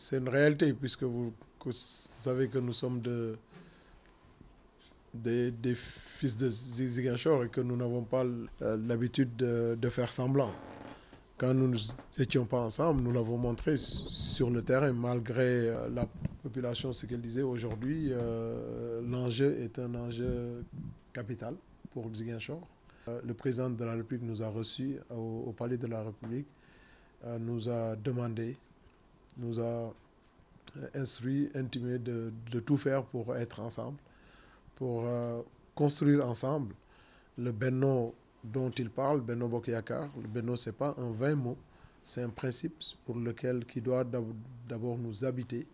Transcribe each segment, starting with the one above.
c'est une réalité, puisque vous savez que nous sommes des fils de Ziguinchor et que nous n'avons pas l'habitude de faire semblant. Quand nous n'étions pas ensemble, nous l'avons montré sur le terrain, malgré la population, ce qu'elle disait aujourd'hui, l'enjeu est un enjeu capital pour Ziguinchor. Le président de la République nous a reçus au Palais de la République, nous a demandé, nous a instruit, intimé de tout faire pour être ensemble, pour construire ensemble le Benno dont il parle, Benno Bokk Yakaar. Le Benno, ce n'est pas un vain mot, c'est un principe qui doit d'abord nous habiter.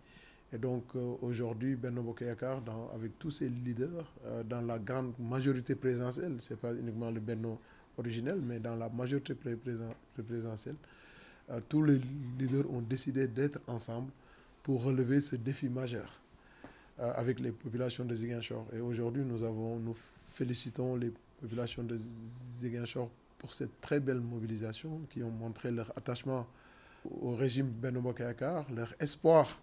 Et donc aujourd'hui, Benno Bokk Yakaar, avec tous ses leaders, dans la grande majorité présidentielle, ce n'est pas uniquement le Benno originel, mais dans la majorité présidentielle, tous les leaders ont décidé d'être ensemble pour relever ce défi majeur avec les populations de Ziguinchor. Et aujourd'hui, nous félicitons les populations de Ziguinchor pour cette très belle mobilisation, qui ont montré leur attachement au régime Benno Bokk Yakaar, leur espoir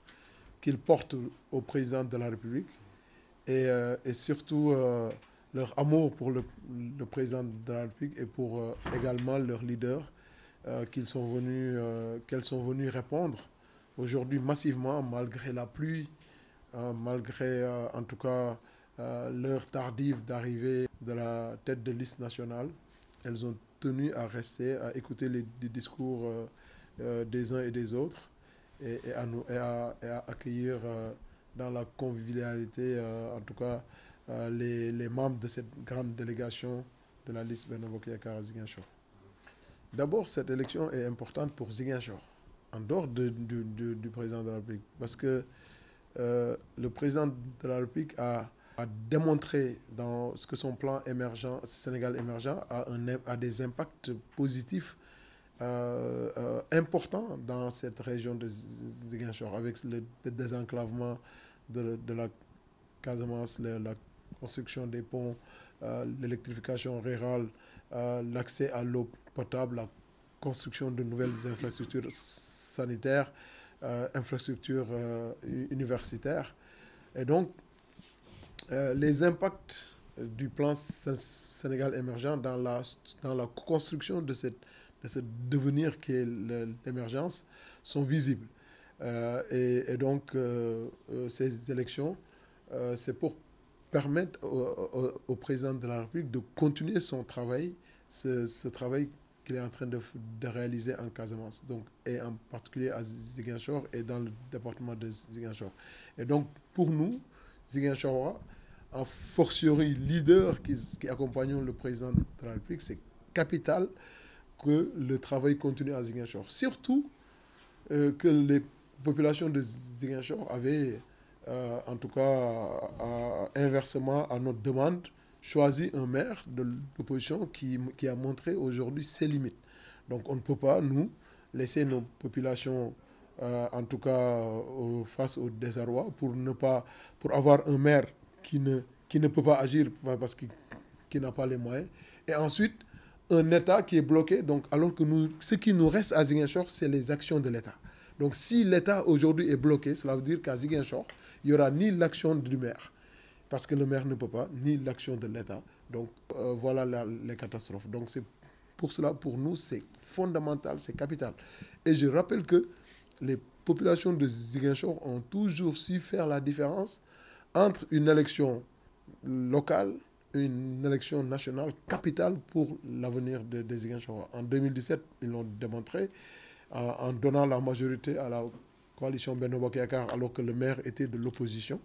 qu'ils portent au président de la République et surtout leur amour pour le président de la République et pour également leurs leaders qu'elles sont venus répondre aujourd'hui massivement, malgré la pluie, malgré en tout cas l'heure tardive d'arrivée de la tête de liste nationale. Elles ont tenu à rester, à écouter les discours des uns et des autres et à accueillir dans la convivialité, en tout cas, les membres de cette grande délégation de la liste Benno Bokk Yakaar à Ziguinchor. D'abord, cette élection est importante pour Ziguinchor, en dehors du président de la République, parce que le président de la République a démontré dans ce que son plan émergent, Sénégal émergent, a des impacts positifs importants dans cette région de Ziguinchor, avec le désenclavement de la Casamance, la construction des ponts, l'électrification rurale, l'accès à l'eau potable, la construction de nouvelles infrastructures sanitaires, infrastructures universitaires. Et donc, les impacts du plan Sénégal émergent dans la construction de ce devenir qui est l'émergence sont visibles. Et donc, ces élections, c'est pour permettre au président de la République de continuer son travail, ce travail qu'il est en train de réaliser en Casamance, donc, et en particulier à Ziguinchor et dans le département de Ziguinchor. Et donc, pour nous, Ziguinchorois, en fortiori leader qui accompagnons le président de la République, c'est capital que le travail continue à Ziguinchor. Surtout que les populations de Ziguinchor avaient, en tout cas inversement à notre demande, choisi un maire de l'opposition qui a montré aujourd'hui ses limites. Donc on ne peut pas, nous, laisser nos populations, en tout cas face au désarroi, pour avoir un maire qui ne peut pas agir parce qu'il n'a pas les moyens. Et ensuite, un État qui est bloqué. Donc, alors que ce qui nous reste à Ziguinchor, c'est les actions de l'État. Donc si l'État aujourd'hui est bloqué, cela veut dire qu'à Ziguinchor, il n'y aura ni l'action du maire, parce que le maire ne peut pas, ni l'action de l'État. Donc voilà les catastrophes. Donc c'est pour cela, pour nous, c'est fondamental, c'est capital. Et je rappelle que les populations de Ziguinchor ont toujours su faire la différence entre une élection locale et une élection nationale capitale pour l'avenir de Ziguinchor. En 2017, ils l'ont démontré en donnant la majorité à la coalition Benno Bokk Yakaar alors que le maire était de l'opposition.